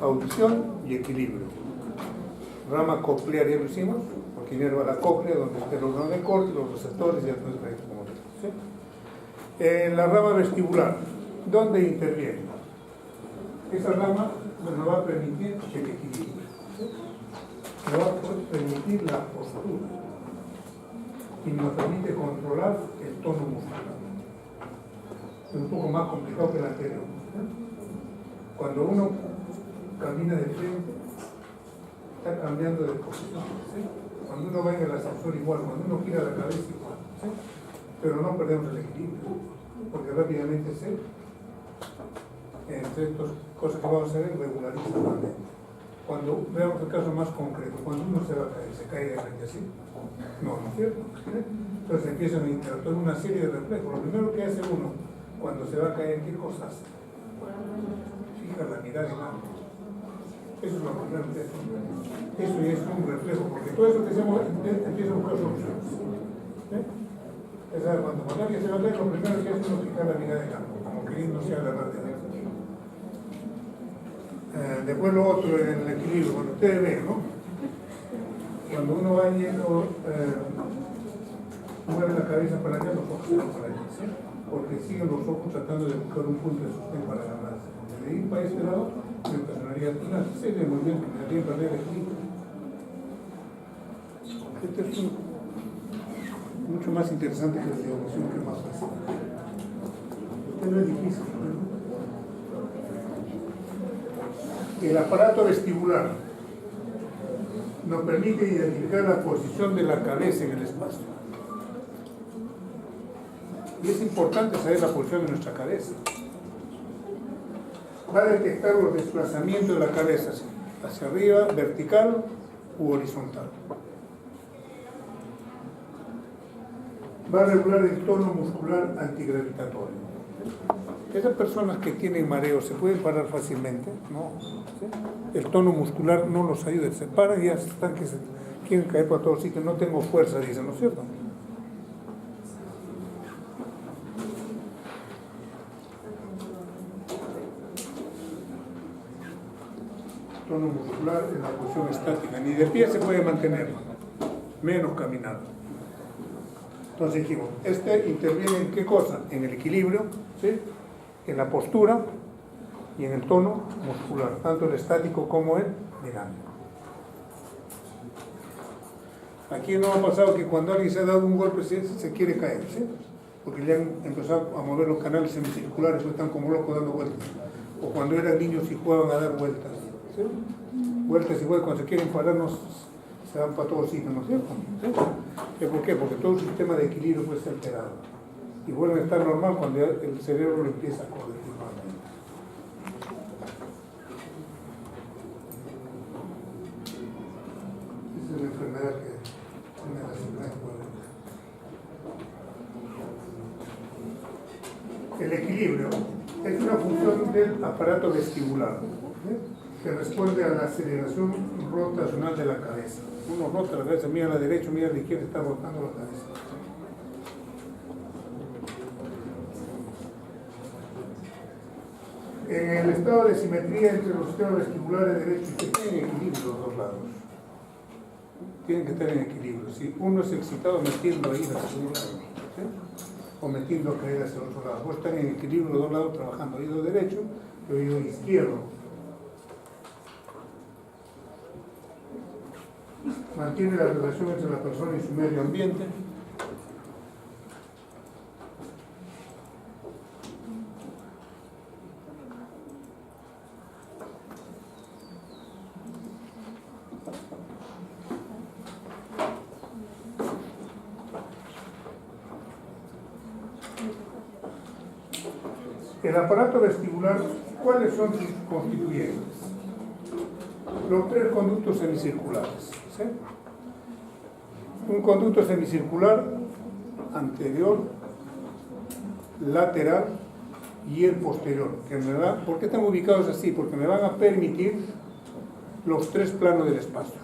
audición y equilibrio. Rama coclear ya lo hicimos, porque inerva la cóclea, donde está el órgano de corte, los receptores y después el como ¿sí? La rama vestibular, ¿dónde interviene? Esa rama nos va a permitir el equilibrio, ¿sí? Nos va a permitir la postura y nos permite controlar el tono muscular. Es un poco más complicado que el anterior. Cuando uno camina de frente, está cambiando de posición. ¿Sí? Cuando uno va en el ascensor igual, cuando uno gira la cabeza igual. ¿Sí? Pero no perdemos el equilibrio, porque rápidamente entre estas cosas que vamos a hacer, regulariza la mente. Cuando veamos el caso más concreto, cuando uno se va a caer, se cae de frente así. No, ¿no es cierto? Entonces empiezan a interactuar una serie de reflejos. Lo primero que hace uno cuando se va a caer, ¿qué cosa hace? Fija la mirada en algo. Eso es lo primero que hace. Eso ya es un reflejo, porque todo eso que hacemos empieza a buscar soluciones. Cuando alguien se va a caer, lo primero que hace es uno fijar la mirada en algo, como queriéndose agarrar de algo. Después lo otro, en el equilibrio, cuando ustedes ven, ¿no? Cuando uno va yendo, mueve la cabeza para allá, los ojos se van para allá, ¿sí? Porque siguen los ojos tratando de buscar un punto de sostén para agarrarse. De ir para este lado, me ocasionaría una serie de movimientos que me harían perder el equilibrio. Este es mucho más interesante que la evolución, que más fácil. Este no es difícil, ¿no? El aparato vestibular nos permite identificar la posición de la cabeza en el espacio. Y es importante saber la posición de nuestra cabeza. Va a detectar los desplazamientos de la cabeza hacia arriba, vertical u horizontal. Va a regular el tono muscular antigravitatorio. Esas personas que tienen mareo se pueden parar fácilmente, ¿no? ¿Sí? El tono muscular no los ayuda, se paran y ya están que se quieren caer por todos sitios, no tengo fuerza, dicen, ¿no es cierto? Tono muscular en la posición estática, ni de pie se puede mantener, menos caminando. Entonces dijimos, interviene en qué cosa, en el equilibrio, ¿sí? En la postura y en el tono muscular, tanto el estático como el dinámico. Aquí no ha pasado que cuando alguien se ha dado un golpe se quiere caer, ¿sí? Porque le han empezado a mover los canales semicirculares, o están como locos dando vueltas. O cuando eran niños y jugaban a dar vueltas, ¿sí? Vueltas y vueltas, cuando se quieren parar se dan para todos sitios, ¿no es cierto? ¿Sí? ¿Por qué? Porque todo el sistema de equilibrio puede ser alterado. Y vuelven a estar normal cuando el cerebro lo empieza a corregir nuevamente. Esa es la enfermedad que tiene la enfermedad. El equilibrio es una función del aparato vestibular, ¿sí? Que responde a la aceleración rotacional de la cabeza. Uno rota la cabeza, mira a la derecha, mira a la izquierda, está rotando la cabeza. En el estado de simetría entre los sistemas vestibulares derecho y izquierdo, tienen equilibrio los dos lados. Tienen que estar en equilibrio. Si uno es excitado metiendo ahí hacia un lado, ¿sí? O metiendo a caer hacia el otro lado. Vos están en equilibrio los dos lados trabajando, oído derecho y oído izquierdo. Mantiene la relación entre la persona y su medio ambiente. El aparato vestibular, ¿cuáles son sus constituyentes? Los tres conductos semicirculares, ¿sí? Un conducto semicircular anterior, lateral y el posterior. ¿Por qué están ubicados así? Porque me van a permitir los tres planos del espacio.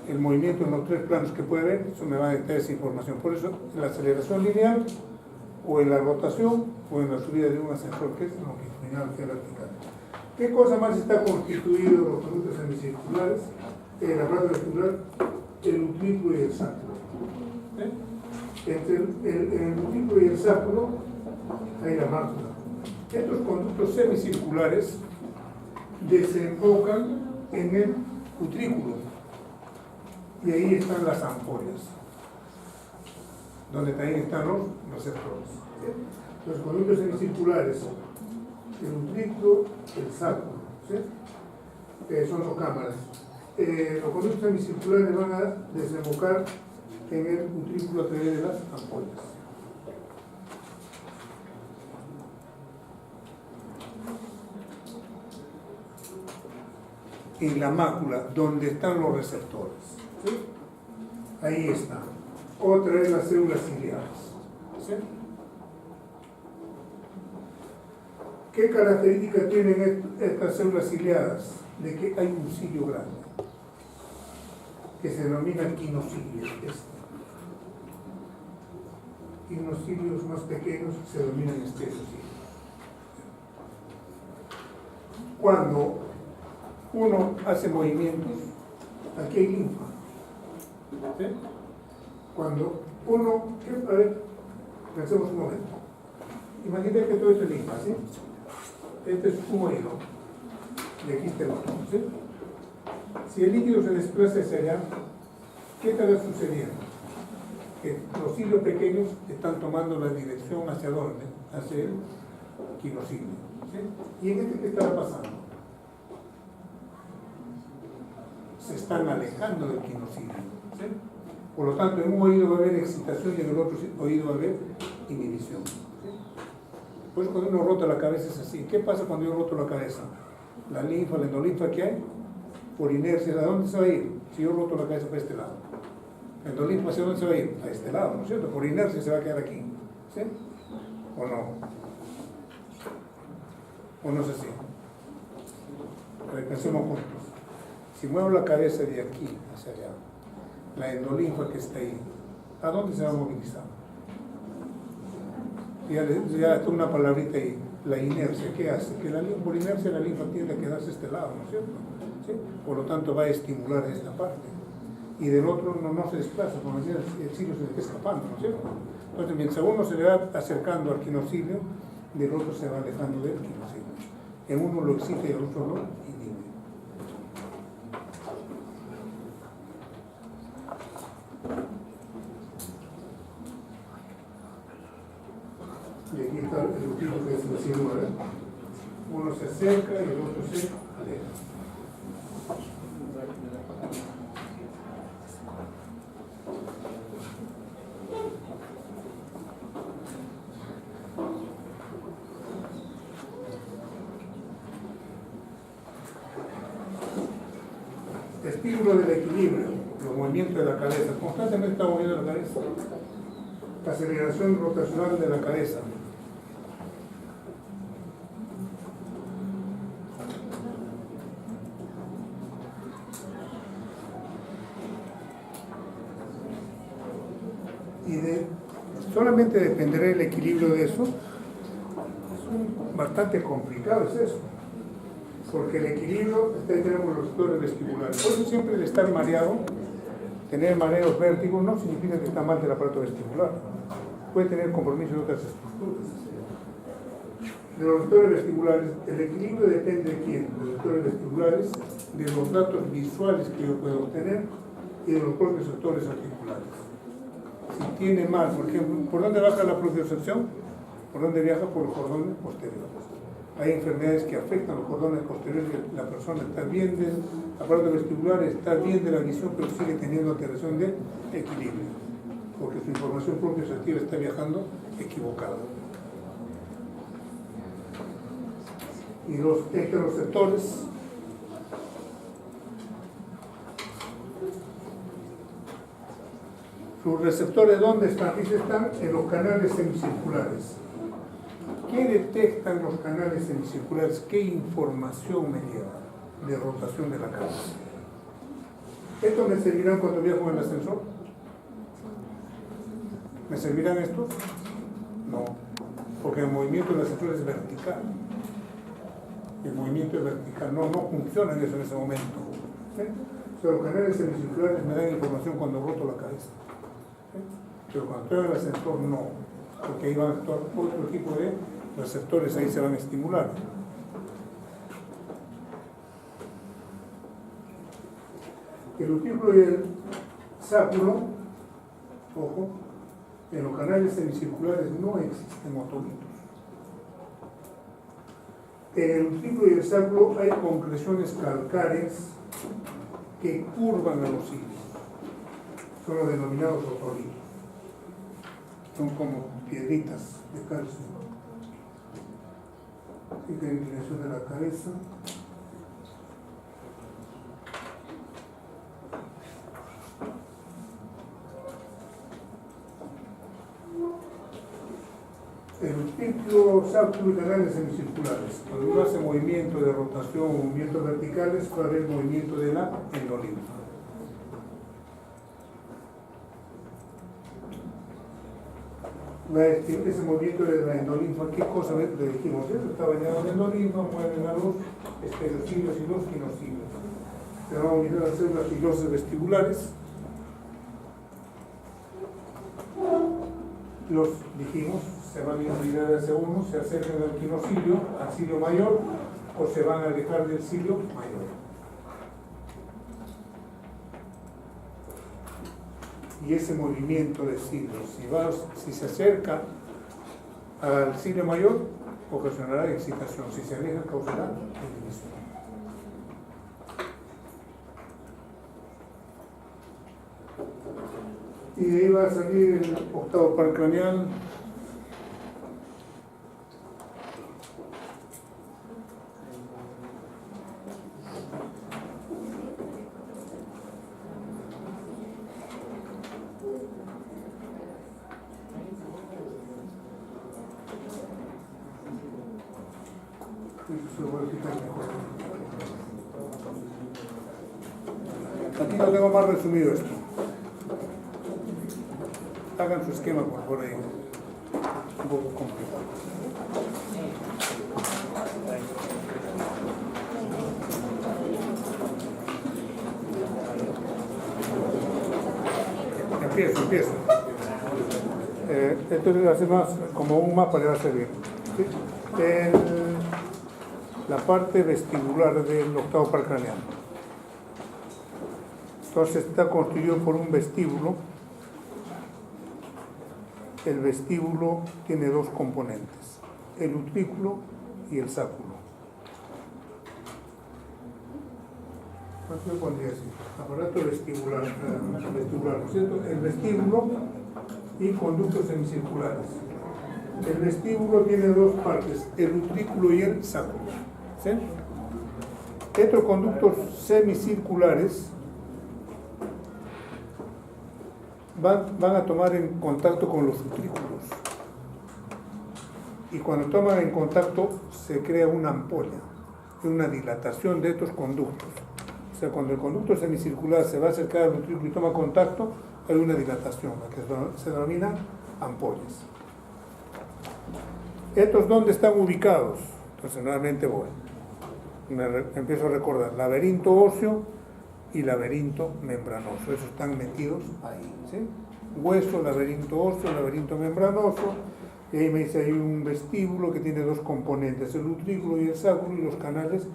El movimiento en los tres planos que puede ver, eso me va a dar esa información. Por eso, en la aceleración lineal, o en la rotación, o en la subida de un ascensor, que es longitudinal, que es vertical. ¿Qué cosa más está constituido de los conductos semicirculares? El aparato vestibular, el utrículo y el sacro. Entre el utrículo y el sacro hay la mácula. Estos conductos semicirculares desembocan en el utrículo y ahí están las ampollas, donde también están los receptores. Los conductos semicirculares, el utrículo, el sacro, son dos cámaras. Los conductos semicirculares van a desembocar en el utrículo a través de las ampollas. En la mácula, donde están los receptores. ¿Sí? Ahí está. Otra es las células ciliares. ¿Sí? ¿Qué características tienen estas células ciliadas? De que hay un cilio grande, que se denomina quinocilio. Y unos cilios más pequeños se denominan estereocilios. Cuando uno hace movimientos, aquí hay linfa. ¿Sí? Cuando uno, a ver, pensemos un momento. Imagínate que todo esto es linfa, ¿sí? Este es un oído, y aquí está el otro, ¿sí? Si el líquido se desplaza hacia allá, ¿qué estará sucediendo? Que los cilios pequeños están tomando la dirección hacia dónde, hacia el quinocilio, ¿sí? ¿Y en este qué estará pasando? Se están alejando del quinocilio, ¿sí? Por lo tanto, en un oído va a haber excitación y en el otro oído va a haber inhibición, ¿sí? Pues cuando uno rota la cabeza es así. ¿Qué pasa cuando yo roto la cabeza? La linfa, la endolinfa que hay, por inercia, ¿a dónde se va a ir? Si yo roto la cabeza para este lado, la endolinfa, ¿hacia dónde se va a ir? A este lado, ¿no es cierto? Por inercia se va a quedar aquí, ¿sí? ¿O no? ¿O no es así? A ver, pensemos juntos. Si muevo la cabeza de aquí hacia allá, la endolinfa que está ahí, ¿a dónde se va a movilizar? Ya está una palabrita ahí, la inercia. ¿Qué hace? Que por inercia la linfa tiende a quedarse a este lado, ¿no es cierto? ¿Sí? Por lo tanto va a estimular esta parte. Y del otro no se desplaza, como decía, el cilio se está escapando, ¿no es cierto? Entonces, mientras uno se le va acercando al quinocilio, del otro se va alejando del quinocilio. En uno lo excita y el otro lo inhibe. Y aquí está el utrículo que es el cilio, ¿verdad? Uno se acerca y el otro se aleja. Estímulo del equilibrio, los movimientos de la cabeza. Constantemente está moviendo la cabeza. Aceleración rotacional de la cabeza. Y solamente dependerá el equilibrio de eso. Es bastante complicado, es eso. Porque el equilibrio, ahí tenemos los receptores vestibulares. Por eso siempre el estar mareado, tener mareos, vértigos, no significa que está mal del aparato vestibular. Puede tener compromiso de otras estructuras. De los receptores vestibulares, el equilibrio depende de quién, de los receptores vestibulares, de los datos visuales que yo puedo obtener y de los propios receptores articulares. Si tiene mal, por ejemplo, ¿por dónde baja la propiocepción? ¿Por dónde viaja? Por los cordones posteriores. Hay enfermedades que afectan los cordones posteriores, la persona está bien del aparato vestibular, está bien de la visión, pero sigue teniendo alteración de equilibrio, porque su información propioceptiva está viajando equivocada. Y los heteroreceptores, sus receptores, ¿dónde están? Dice, están en los canales semicirculares. ¿Qué detectan los canales semicirculares? ¿Qué información me lleva de rotación de la cabeza? ¿Estos me servirán cuando viajo en el ascensor? ¿Me servirán estos? No, porque el movimiento del ascensor es vertical. el movimiento es vertical, no funciona eso en ese momento. ¿Sí? O sea, los canales semicirculares me dan información cuando roto la cabeza. ¿Sí? Pero cuando estoy en el ascensor no, porque ahí van a actuar otro tipo de receptores, ahí se van a estimular. El utrículo y el sáculo, ojo, en los canales semicirculares no existen otolitos. En el utrículo y el sáculo hay concreciones calcáreas que curvan a los hilos. Son los denominados otolitos. Son como piedritas de calcio. Fija la inclinación de la cabeza. El utrículo, sáculo y canales semicirculares. Cuando uno hace movimiento de rotación o movimientos verticales, va a haber movimiento de la endolinfa. Ese movimiento de la endolinfa, ¿qué cosa le dijimos? Eso está bañado en endolinfa, mueven a los estereocilios y los quinocilios. Se van a unir a las células filosas vestibulares. Los dijimos, se van a inclinar hacia uno, se acercan al quinocilio, al cilio mayor, o se van a alejar del cilio mayor. Y ese movimiento de cilios, si se acerca al cilio mayor, ocasionará excitación, si se aleja, causará inhibición. Y de ahí va a salir el octavo par craneal. Aquí lo tengo más resumido esto. Hagan su esquema por favor ahí. Un poco complicado. Empiezo. Entonces hace más como un mapa le va a servir. ¿Sí? La parte vestibular del octavo par craneal. Entonces está constituido por un vestíbulo. El vestíbulo tiene dos componentes, el utrículo y el sáculo. ¿Cuánto le pondría así? Aparato vestibular, ¿no es cierto? El vestíbulo y conductos semicirculares. El vestíbulo tiene dos partes, el utrículo y el sáculo. ¿Sí? Estos conductos semicirculares van a tomar en contacto con los utrículos. Y cuando toman en contacto se crea una ampolla, una dilatación de estos conductos. O sea, cuando el conducto semicircular se va a acercar al utrículo y toma contacto, hay una dilatación, la que se denomina ampollas. ¿Estos dónde están ubicados? Entonces nuevamente empiezo a recordar, laberinto óseo y laberinto membranoso, esos están metidos ahí, ¿sí? Hueso, laberinto óseo, laberinto membranoso, y ahí me dice hay un vestíbulo que tiene dos componentes, el utrículo y el sáculo, y los canales,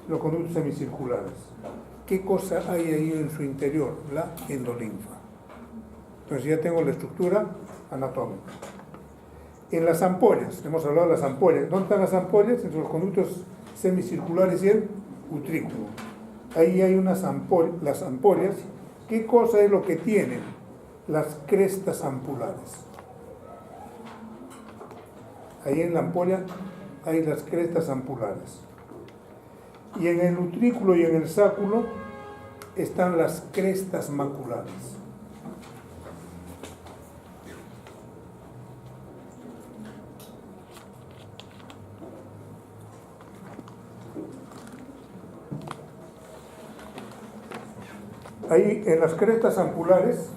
los conductos semicirculares. ¿Qué cosa hay ahí en su interior? La endolinfa. Entonces ya tengo la estructura anatómica. En las ampollas, hemos hablado de las ampollas. ¿Dónde están las ampollas? Entre los conductos semicirculares y el utrículo. Ahí hay las ampollas. ¿Qué cosa es lo que tienen? Las crestas ampulares. Ahí en la ampolla hay las crestas ampulares. Y en el utrículo y en el sáculo están las crestas maculares. Ahí en las crestas ampulares,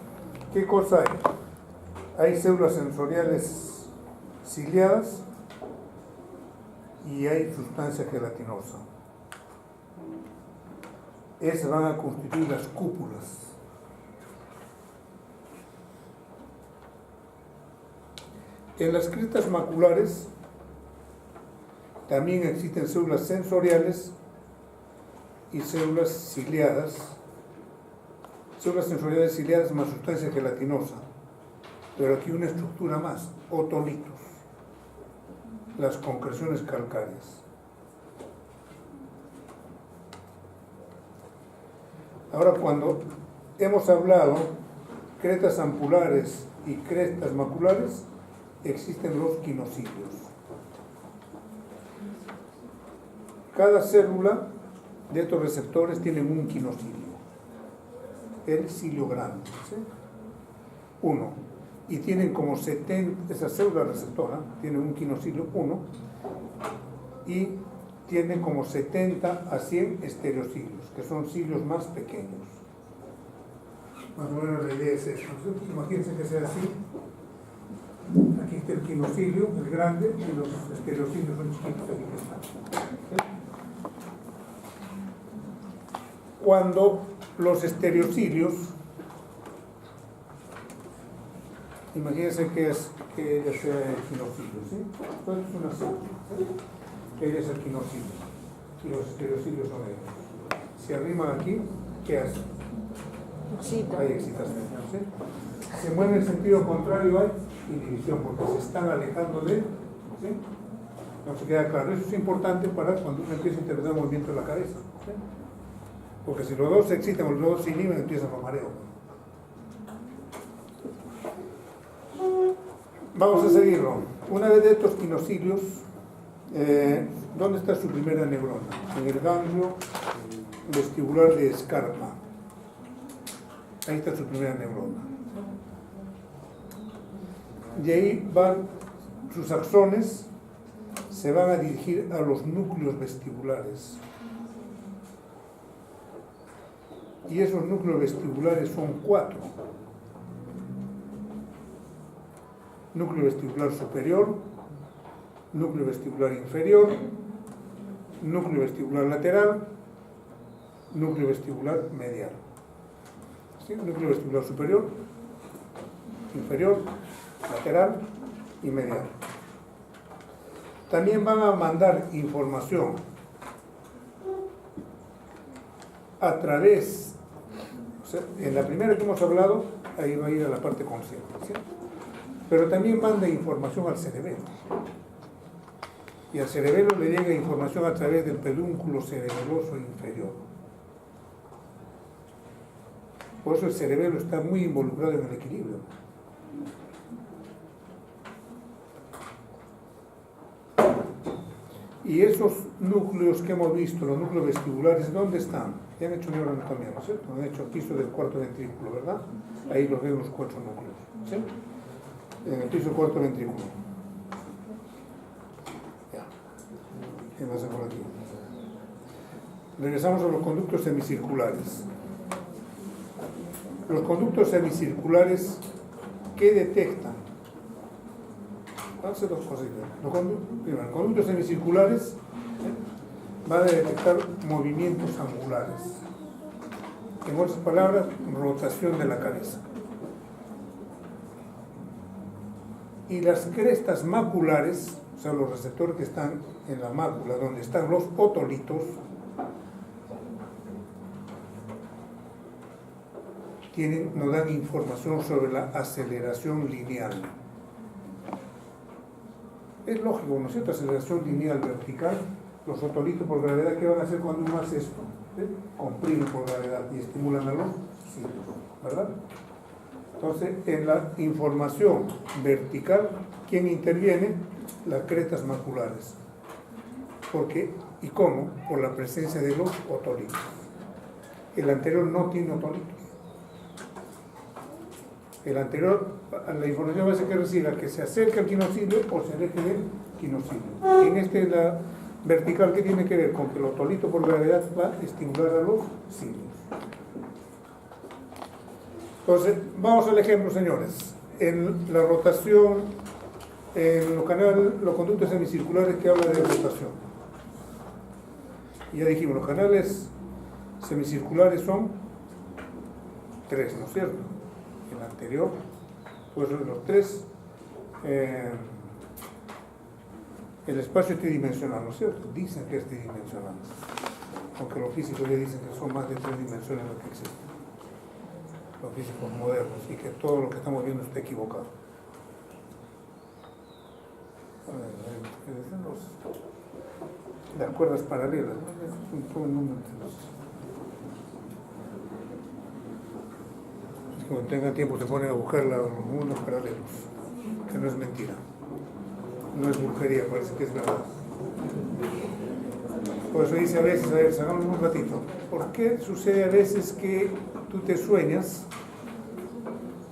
¿qué cosa hay? Hay células sensoriales ciliadas y hay sustancia gelatinosa. Esas van a constituir las cúpulas. En las crestas maculares también existen células sensoriales y células ciliadas. Células sensoriales ciliadas más sustancia gelatinosa. Pero aquí una estructura más, otolitos, las concreciones calcáreas. Ahora, cuando hemos hablado crestas ampulares y crestas maculares, existen los quinocilios. Cada célula de estos receptores tiene un quinocilio, el cilio grande, ¿sí? Uno. Y tienen como 70, esa célula receptora tiene un quinocilio 1 y tiene como 70 a 100 estereocilios, que son cilios más pequeños. Más o menos la idea es eso. Imagínense que sea así. Aquí está el quinocilio, el grande, y los estereocilios son chiquitos, aquí están. ¿Sí? Cuando los estereocilios, imagínense que ella sea el quinocilio, ¿sí? Entonces es una célula, ¿sí? Ella es el quinocilio, y los estereocilios son ellos. Si arriman aquí, ¿qué hace? Hay excitación, ¿sí? Se mueve en sentido contrario, hay inhibición, porque se están alejando de él, ¿sí? No se queda claro. Eso es importante para cuando uno empieza a interpretar el movimiento de la cabeza, ¿sí? Porque si los dos se excitan o los dos se inhiben, empieza el mareo. Vamos a seguirlo. Una vez de estos quinocilios, ¿dónde está su primera neurona? En el ganglio vestibular de Scarpa. Ahí está su primera neurona. Y ahí van sus axones, se van a dirigir a los núcleos vestibulares. Y esos núcleos vestibulares son 4. Núcleo vestibular superior, núcleo vestibular inferior, núcleo vestibular lateral, núcleo vestibular medial. ¿Sí? Núcleo vestibular superior, inferior, lateral y medial. También van a mandar información a través, o sea, en la primera que hemos hablado, ahí va a ir a la parte consciente, ¿sí? Pero también manda información al cerebelo. Y al cerebelo le llega información a través del pedúnculo cerebeloso inferior. Por eso el cerebelo está muy involucrado en el equilibrio. Y esos núcleos que hemos visto, los núcleos vestibulares, ¿dónde están? Ya han hecho neuroanatomía, ¿no es cierto? Han hecho piso del cuarto ventrículo, ¿verdad? Ahí los veo los 4 núcleos, ¿sí? En el piso del cuarto ventrículo. Ya. ¿Qué pasa por aquí? Regresamos a los conductos semicirculares. Los conductos semicirculares, ¿qué detectan? Van a ser 2 cosas. Primero, los conductos semicirculares van a detectar movimientos angulares. En otras palabras, rotación de la cabeza. Y las crestas maculares, o sea, los receptores que están en la mácula, donde están los otolitos, nos dan información sobre la aceleración lineal. Es lógico, ¿no es cierto? Aceleración lineal vertical. Los otolitos por gravedad, ¿qué van a hacer cuando uno hace esto? Comprimen por gravedad y estimulan a los cilios, ¿verdad? Entonces, en la información vertical, ¿quién interviene? Las crestas maculares. ¿Por qué? ¿Y cómo? Por la presencia de los otolitos. El anterior no tiene otolitos. El anterior, la información va a ser que reciba que se acerque al quinocilio o se aleje del quinocilio. En este, la vertical, ¿qué tiene que ver? Con que el otolito por gravedad va a estimular a los cilios. Entonces, vamos al ejemplo, señores. En la rotación En los conductos semicirculares que habla de rotación. Y ya dijimos, los canales semicirculares son 3, ¿no es cierto? El anterior, pues los 3, el espacio es tridimensional, ¿no es cierto? Dicen que es tridimensional, aunque los físicos ya dicen que son más de 3 dimensiones lo que existen, los físicos modernos, y que todo lo que estamos viendo está equivocado. Las cuerdas paralelas, ¿no? Todo el número de los... Cuando tengan tiempo se ponen a buscar los mundos paralelos, que no es mentira, no es brujería, parece que es verdad. Por eso dice a veces, a ver, hagamos un ratito, ¿por qué sucede a veces que tú te sueñas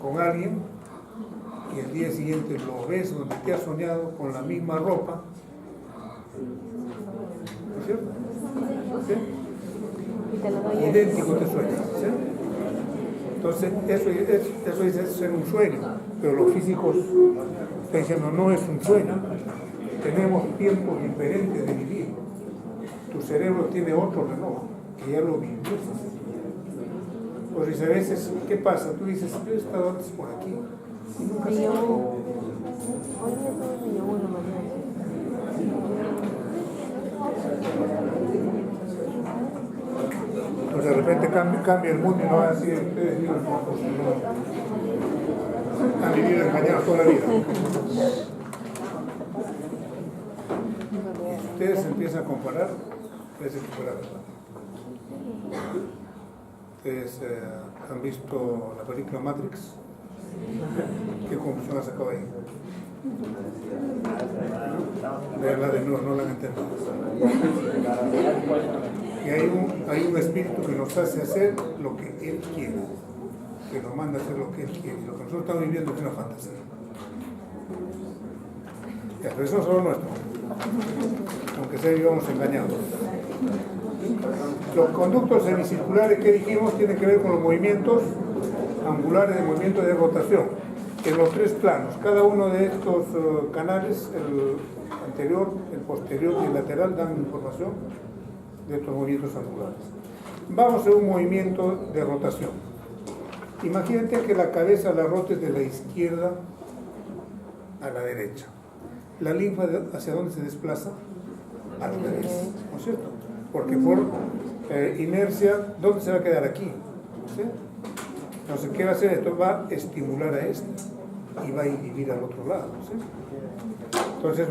con alguien y el día siguiente lo ves donde te has soñado con la misma ropa? ¿No es cierto? ¿Sí? Idéntico te sueñas, ¿sí? Entonces, eso dice ser un sueño, pero los físicos están diciendo no es un sueño. Tenemos tiempos diferentes de vivir. Tu cerebro tiene otro reloj, que ya lo vivió. Pues a veces, ¿qué pasa? Tú dices, yo he estado antes por aquí y nunca se pues de repente cambia el mundo y no va a decir ustedes no han vivido engañados toda la vida. Y si ustedes empiezan a comparar, parece que fue la verdad. Ustedes han visto la película Matrix. ¿Qué conclusión ha sacado ahí? Veanla de nuevo, no la han entendido. Y hay un espíritu que nos hace hacer lo que Él quiere, que nos manda a hacer lo que Él quiere. Lo que nosotros estamos viviendo es una fantasía. Ya, pero eso no es solo nuestro, aunque sea vivamos engañados. Los conductos semicirculares que dijimos tienen que ver con los movimientos angulares de movimiento de rotación en los 3 planos. Cada uno de estos canales, el anterior, el posterior y el lateral, dan información de estos movimientos angulares. Vamos a hacer un movimiento de rotación. Imagínate que la cabeza la rotes de la izquierda a la derecha. La linfa, ¿hacia dónde se desplaza? Al revés, ¿no es cierto? Porque por inercia, ¿dónde se va a quedar? Aquí, ¿sí? Entonces, ¿qué va a hacer esto? Va a estimular a este y va a inhibir al otro lado, ¿sí? Entonces,